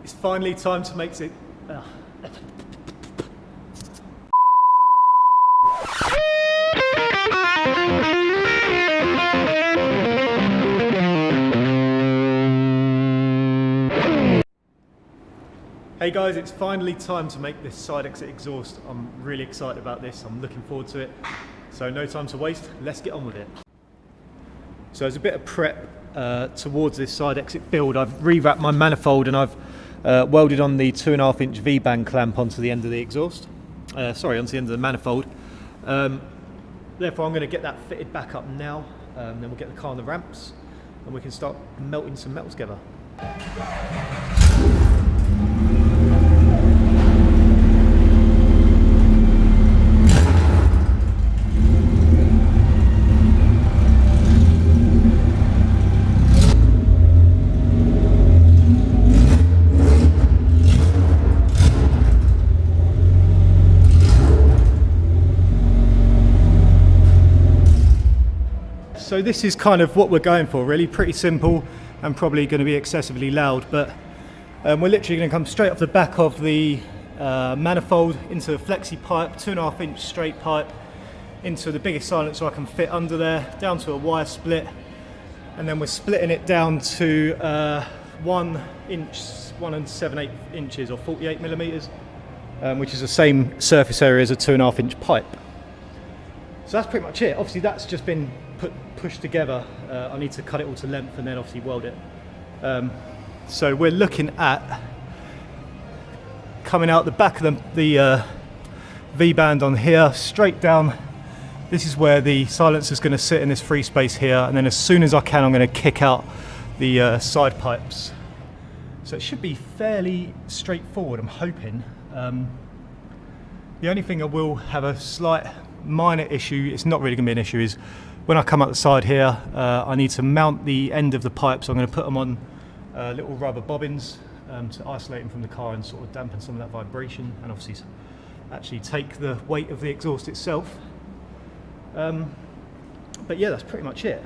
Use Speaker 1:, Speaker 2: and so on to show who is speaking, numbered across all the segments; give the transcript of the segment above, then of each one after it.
Speaker 1: It's finally time to make it. Hey guys, it's finally time to make this side exit exhaust. I'm really excited about this. I'm looking forward to it. So no time to waste, let's get on with it. So as a bit of prep towards this side exit build, I've rewrapped my manifold and I've welded on the 2.5 inch V-band clamp onto the end of the exhaust. Onto the end of the manifold. Therefore I'm going to get that fitted back up now, then we'll get the car on the ramps and we can start melting some metal together. So this is kind of what we're going for, really pretty simple and probably going to be excessively loud, but we're literally going to come straight off the back of the manifold into the flexi pipe, 2.5 inch straight pipe, into the biggest silencer I can fit under there, down to a wire split, and then we're splitting it down to 1 7/8 inches or 48 millimeters, which is the same surface area as a 2.5 inch pipe. So that's pretty much it. Obviously that's just been pushed together. I need to cut it all to length and then obviously weld it. So we're looking at coming out the back of the V-band on here, straight down. This is where the silencer is going to sit in this free space here, and then as soon as I can I'm going to kick out the side pipes. So it should be fairly straightforward, I'm hoping. The only thing I will have a slight minor issue, it's not really going to be an issue, is when I come up the side here, I need to mount the end of the pipe, so I'm going to put them on little rubber bobbins to isolate them from the car and sort of dampen some of that vibration, and obviously actually take the weight of the exhaust itself. But yeah, that's pretty much it.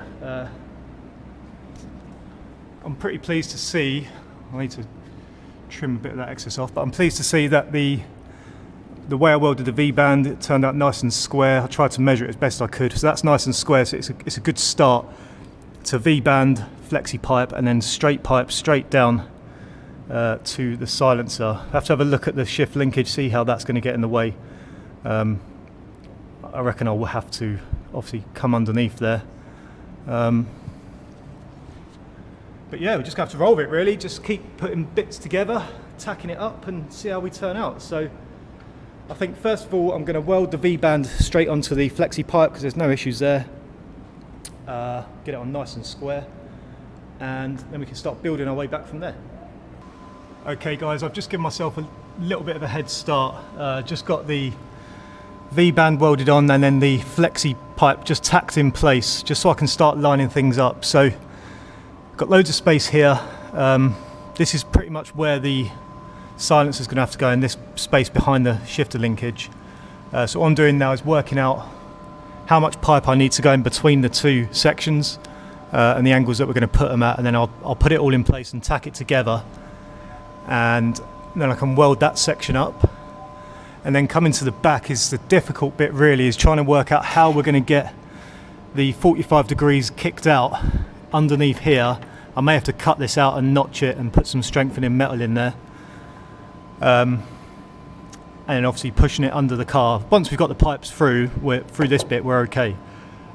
Speaker 1: I'm pretty pleased to see, I need to trim a bit of that excess off, but I'm pleased to see that the way I welded the V-band, it turned out nice and square. I tried to measure it as best I could, so that's nice and square, so it's a good start to V-band, flexi pipe, and then straight pipe straight down to the silencer. I have to have a look at the shift linkage, see how that's going to get in the way. I reckon I will have to obviously come underneath there. But yeah, we just have to roll with it really, just keep putting bits together, tacking it up and see how we turn out. So I think first of all I'm going to weld the V-band straight onto the flexi pipe because there's no issues there. Get it on nice and square, and then we can start building our way back from there. Okay guys, I've just given myself a little bit of a head start. Just got the V-band welded on and then the flexi pipe just tacked in place just so I can start lining things up. So got loads of space here. This is pretty much where the silencer is going to have to go, in this space behind the shifter linkage. So what I'm doing now is working out how much pipe I need to go in between the two sections and the angles that we're going to put them at, and then I'll put it all in place and tack it together, and then I can weld that section up. And then coming to the back is the difficult bit really, is trying to work out how we're going to get the 45 degrees kicked out underneath here. I may have to cut this out and notch it and put some strengthening metal in there. And obviously pushing it under the car. Once we've got the pipes through this bit, we're okay.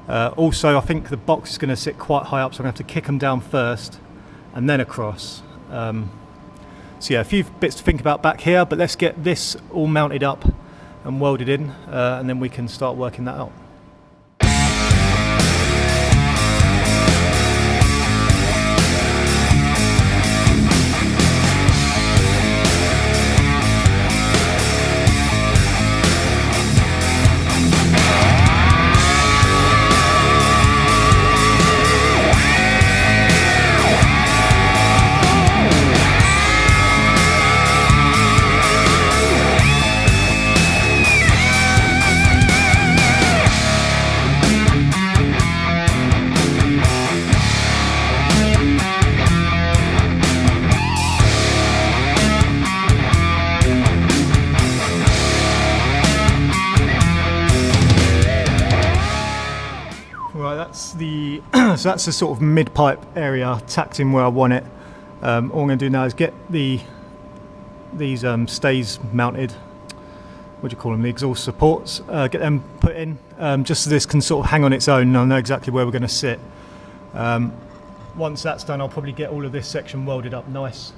Speaker 1: Also, I think the box is going to sit quite high up, so I'm going to have to kick them down first and then across. So yeah, a few bits to think about back here, but let's get this all mounted up and welded in, and then we can start working that out. So that's the sort of mid-pipe area tacked in where I want it. All I'm going to do now is get these stays mounted. What do you call them? The exhaust supports. Get them put in, just so this can sort of hang on its own and I'll know exactly where we're going to sit. Once that's done, I'll probably get all of this section welded up nice,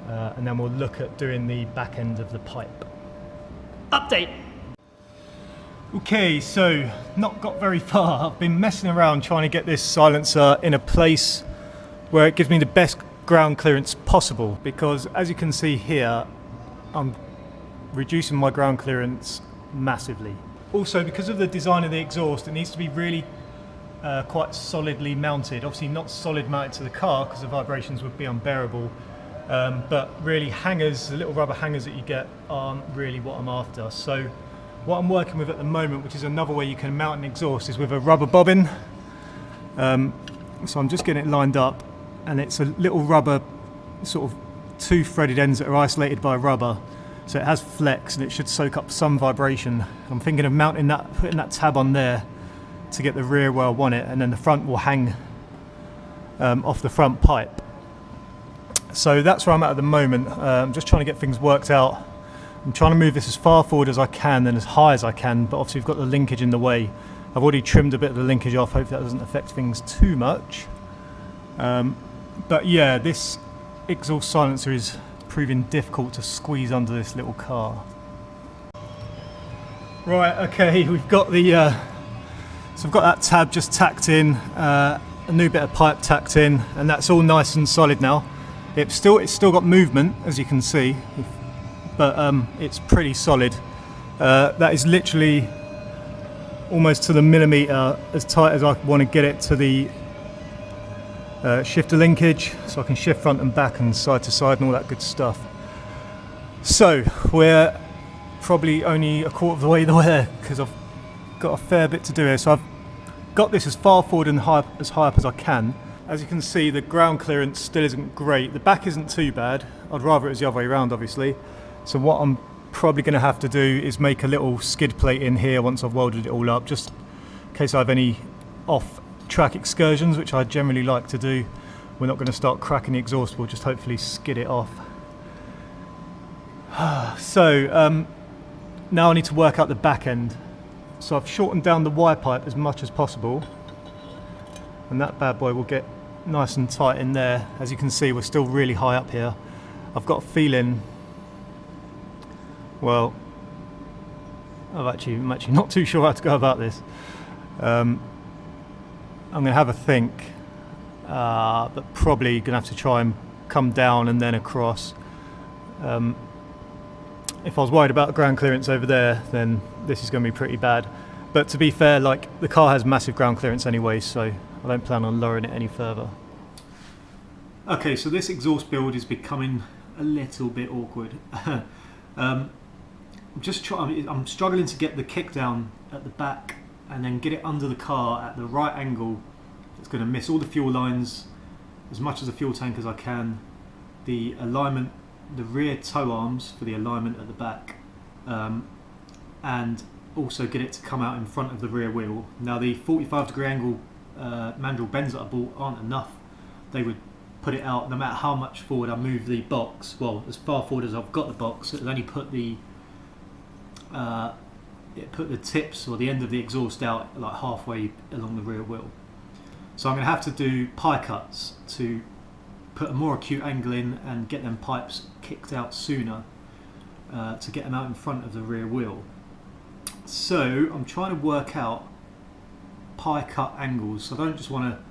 Speaker 1: and then we'll look at doing the back end of the pipe. Update! Okay, so not got very far. I've been messing around trying to get this silencer in a place where it gives me the best ground clearance possible, because as you can see here, I'm reducing my ground clearance massively. Also, because of the design of the exhaust, it needs to be really quite solidly mounted. Obviously not solid mounted to the car because the vibrations would be unbearable, but really hangers, the little rubber hangers that you get, aren't really what I'm after. So what I'm working with at the moment, which is another way you can mount an exhaust, is with a rubber bobbin. So I'm just getting it lined up, and it's a little rubber, sort of two threaded ends that are isolated by rubber, so it has flex and it should soak up some vibration. I'm thinking of mounting that, putting that tab on there to get the rear where I want it, and then the front will hang off the front pipe. So that's where I'm at the moment. I'm just trying to get things worked out. I'm trying to move this as far forward as I can and as high as I can, but obviously we've got the linkage in the way. I've already trimmed a bit of the linkage off, hopefully that doesn't affect things too much. But yeah, this exhaust silencer is proving difficult to squeeze under this little car. Right, okay, we've got the so I've got that tab just tacked in, a new bit of pipe tacked in, and that's all nice and solid now. It's still got movement, as you can see, but it's pretty solid. That is literally almost to the millimetre as tight as I want to get it to the shifter linkage, so I can shift front and back and side to side and all that good stuff. So we're probably only a quarter of the way there because I've got a fair bit to do here. So I've got this as far forward and as high up as I can. As you can see, the ground clearance still isn't great. The back isn't too bad. I'd rather it was the other way around, obviously. So what I'm probably going to have to do is make a little skid plate in here once I've welded it all up, just in case I have any off-track excursions, which I generally like to do. We're not going to start cracking the exhaust, we'll just hopefully skid it off. So now I need to work out the back end. So I've shortened down the Y pipe as much as possible, and that bad boy will get nice and tight in there. As you can see, we're still really high up here. I've got a feeling, well, I'm actually not too sure how to go about this. I'm going to have a think, but probably going to have to try and come down and then across. If I was worried about ground clearance over there, then this is going to be pretty bad. But to be fair, like, the car has massive ground clearance anyway, so I don't plan on lowering it any further. Okay, so this exhaust build is becoming a little bit awkward. I'm struggling to get the kick down at the back and then get it under the car at the right angle. It's going to miss all the fuel lines, as much of the fuel tank as I can, the alignment, the rear tow arms for the alignment at the back, and also get it to come out in front of the rear wheel. Now the 45-degree angle mandrel bends that I bought aren't enough. They would put it out no matter how much forward I move the box. Well, as far forward as I've got the box, it'll only put the tips or the end of the exhaust out like halfway along the rear wheel. So I'm going to have to do pie cuts to put a more acute angle in and get them pipes kicked out sooner, to get them out in front of the rear wheel. So I'm trying to work out pie cut angles. So I don't just want to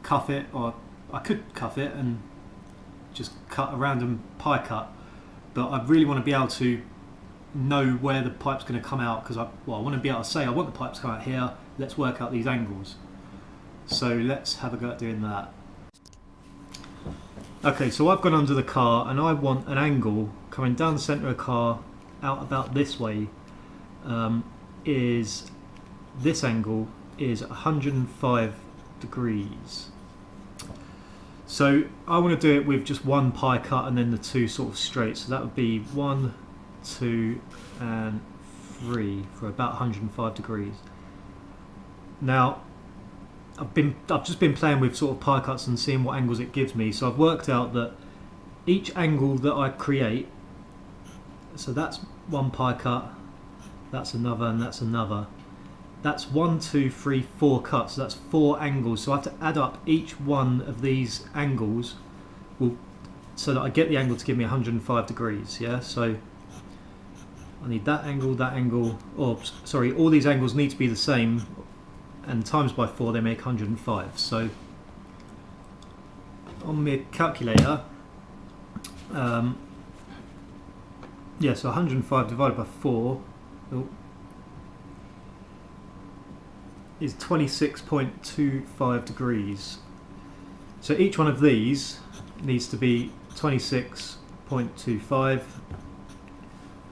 Speaker 1: cuff it, or I could cuff it and just cut a random pie cut, but I really want to be able to know where the pipe's going to come out, because I want to be able to say I want the pipe to come out here, let's work out these angles. So let's have a go at doing that. Okay, so I've gone under the car and I want an angle coming down the centre of the car out about this way. This angle is 105 degrees. So I want to do it with just one pie cut and then the two sort of straight. So that would be 1, 2 and 3 for about 105 degrees. Now I've just been playing with sort of pie cuts and seeing what angles it gives me. So I've worked out that each angle that I create, so that's one pie cut, that's another, and that's another. That's 1, 2, 3, 4 cuts. So that's 4 angles. So I have to add up each one of these angles, so that I get the angle to give me 105 degrees. Yeah. So I need that angle, or sorry, all these angles need to be the same, and times by 4 they make 105. So on my calculator, yeah, so 105 divided by 4 is 26.25 degrees. So each one of these needs to be 26.25,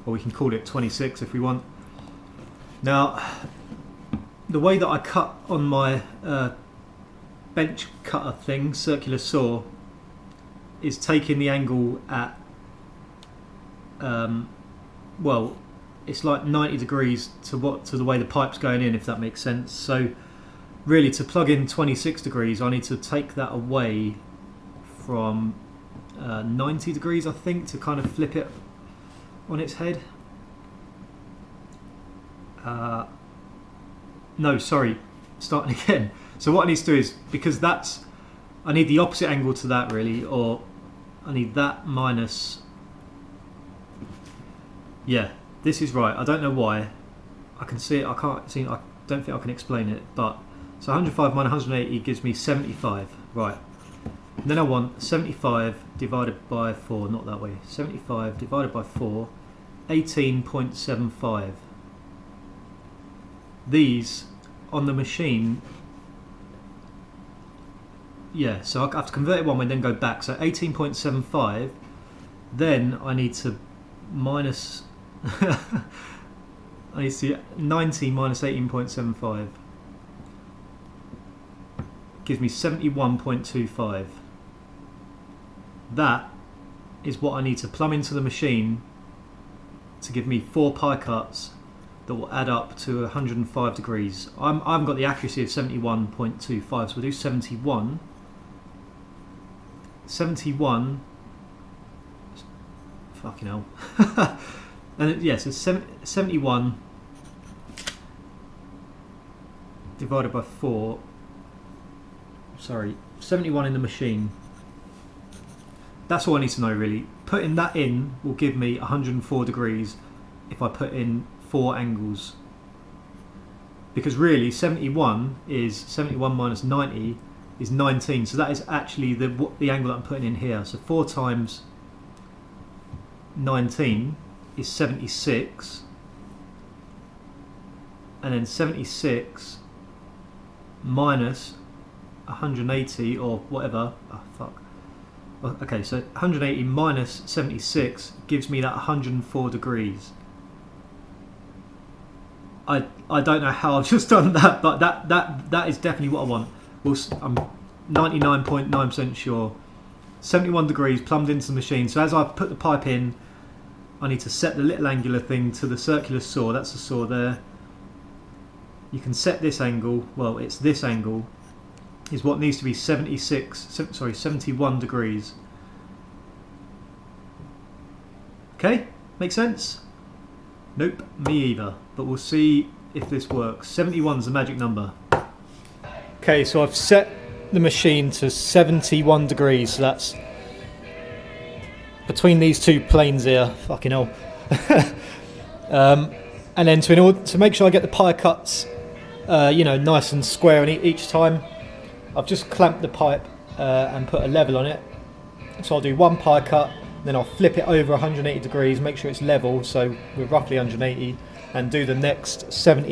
Speaker 1: or we can call it 26 if we want. Now, the way that I cut on my bench cutter thing, circular saw, is taking the angle at, well, it's like 90 degrees to the way the pipe's going in, if that makes sense. So really, to plug in 26 degrees, I need to take that away from 90 degrees, I think, to kind of flip it on its head. No, sorry, starting again. So what I need to do is, because I need the opposite angle to that really, or I need that minus, yeah, this is right. I don't know why. I can see it, I can't see, I don't think I can explain it, but so 105 minus 180 gives me 75, right. And then I want 75 divided by 4, not that way, 75 divided by 4, 18.75. These on the machine, yeah, so I have to convert it one way and then go back. So 18.75, then I need to minus I need to see 90 minus 18.75 gives me 71.25. That is what I need to plumb into the machine to give me 4 pie cuts that will add up to 105 degrees. I haven't got the accuracy of 71.25, so we'll do 71. 71, fucking hell. And yes, it's 71 divided by 4, sorry, 71 in the machine. That's all I need to know really. Putting that in will give me 104 degrees if I put in 4 angles. Because really 71 minus 90 is 19, so that is actually the angle that I'm putting in here. So 4 times 19 is 76, and then 76 minus 180 or whatever, oh fuck, okay, so 180 minus 76 gives me that 104 degrees. I don't know how I've just done that, but that is definitely what I want. Well, I'm 99.9% sure. 71 degrees plumbed into the machine. So as I put the pipe in, I need to set the little angular thing to the circular saw. That's the saw there. You can set this angle. Well, it's this angle is what needs to be 71 degrees. Okay, make sense? Nope, me either. But we'll see if this works. 71 is the magic number. Okay, so I've set the machine to 71 degrees. So that's between these two planes here. Fucking hell. And then to make sure I get the pie cuts, nice and square on each time, I've just clamped the pipe and put a level on it. So I'll do 1 pie cut, then I'll flip it over 180 degrees, make sure it's level, so we're roughly 180, and do the next 70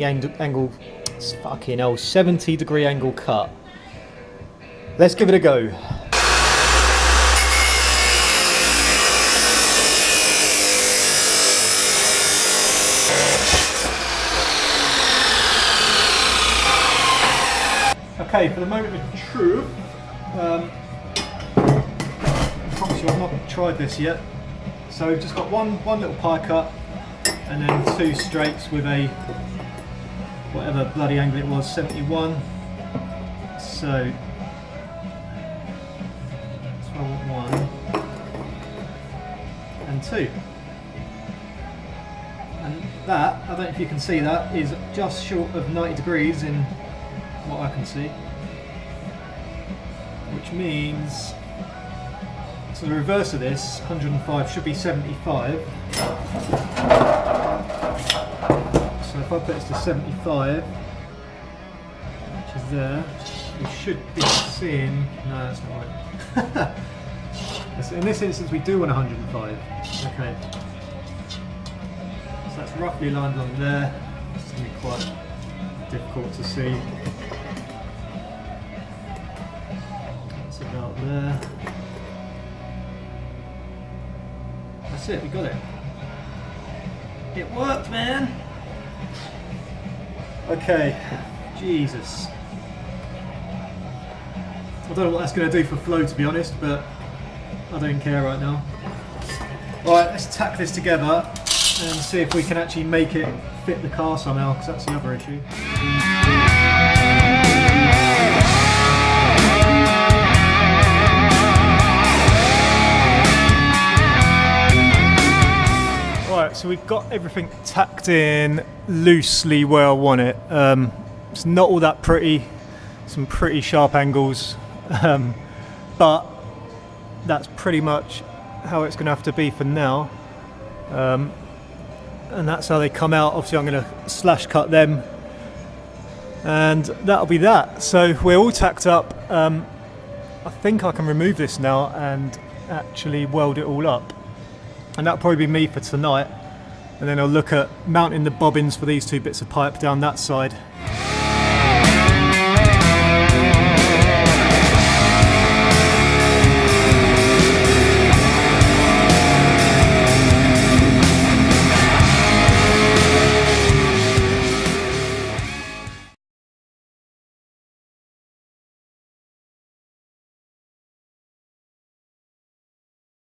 Speaker 1: degree angle cut. Let's give it a go. Okay, for the moment of truth, I promise you I've not tried this yet. So we've just got one little pie cut and then 2 straights with a whatever bloody angle it was, 71, So I want 1 and 2. And that, I don't know if you can see that, is just short of 90 degrees in what I can see. Which means, so the reverse of this, 105, should be 75. So if I put this to 75, which is there, we should be seeing, no that's not right. In this instance we do want 105. Okay. So that's roughly lined on there. It's going to be quite difficult to see. That's about there. That's it, we got it. It worked, man! Okay, Jesus. I don't know what that's going to do for flow, to be honest, but I don't care right now. Alright, let's tack this together and see if we can actually make it fit the car somehow, because that's the other issue. Right, so we've got everything tacked in loosely where I want it. It's not all that pretty, some pretty sharp angles, but that's pretty much how it's going to have to be for now. And that's how they come out. Obviously I'm going to slash cut them, and that'll be that. So we're all tacked up. I think I can remove this now and actually weld it all up. And that'll probably be me for tonight, and then I'll look at mounting the bobbins for these two bits of pipe down that side